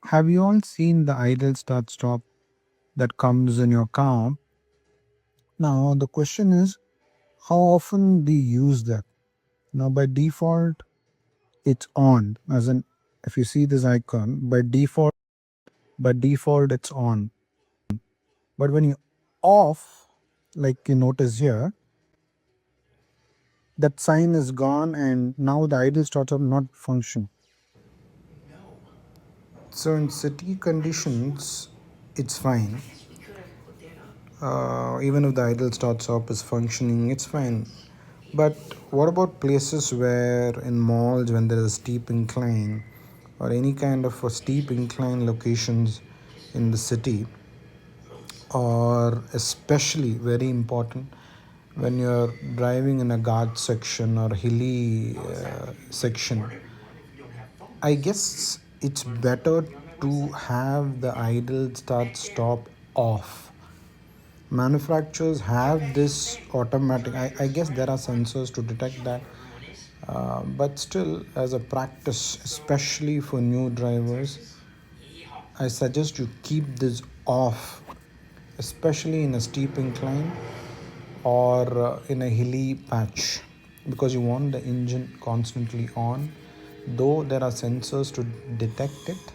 Have you all seen the idle start stop that comes in your car? Now, the question is how often do you use that? Now, by default, it's on. As in, if you see this icon, by default, it's on. But when you off, like you notice here, that sign is gone, and now the idle starts up not function. So in city conditions, it's fine. Even if the idle start stop is functioning, it's fine. But what about places where in malls when there is a steep incline or any kind of a steep incline locations in the city, or especially very important when you're driving in a Ghats section or hilly section, I guess it's better to have the idle start stop off. Manufacturers have this automatic, I guess there are sensors to detect that, but still, as a practice, especially for new drivers, I suggest you keep this off, especially in a steep incline or in a hilly patch, because you want the engine constantly on. Though there are sensors to detect it,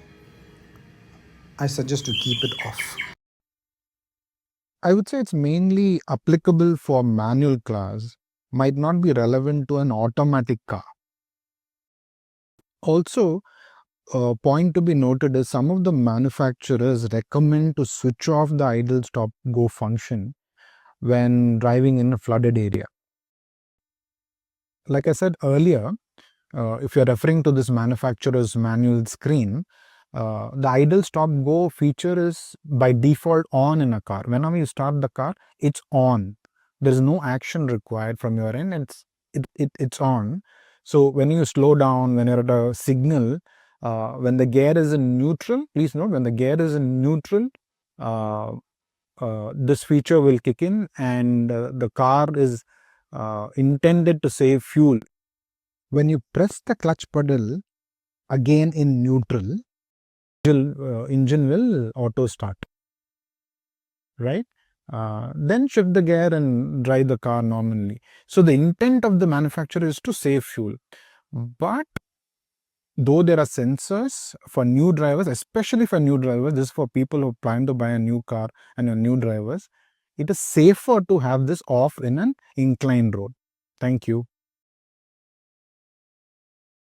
I suggest you keep it off. I would say it's mainly applicable for manual cars, might not be relevant to an automatic car. Also, a point to be noted is some of the manufacturers recommend to switch off the idle stop go function when driving in a flooded area. Like I said earlier, if you're referring to this manufacturer's manual screen, the idle stop go feature is by default on in a car. Whenever you start the car, it's on. There is no action required from your end. It's on. So when you slow down, when you're at a signal, when the gear is in neutral, please note when the gear is in neutral, uh, this feature will kick in, and the car is intended to save fuel. When you press the clutch pedal again in neutral, engine will auto start, right? Then shift the gear and drive the car normally. So the intent of the manufacturer is to save fuel. But though there are sensors for new drivers, especially for new drivers, this is for people who plan to buy a new car and are new drivers, it is safer to have this off in an inclined road. Thank you.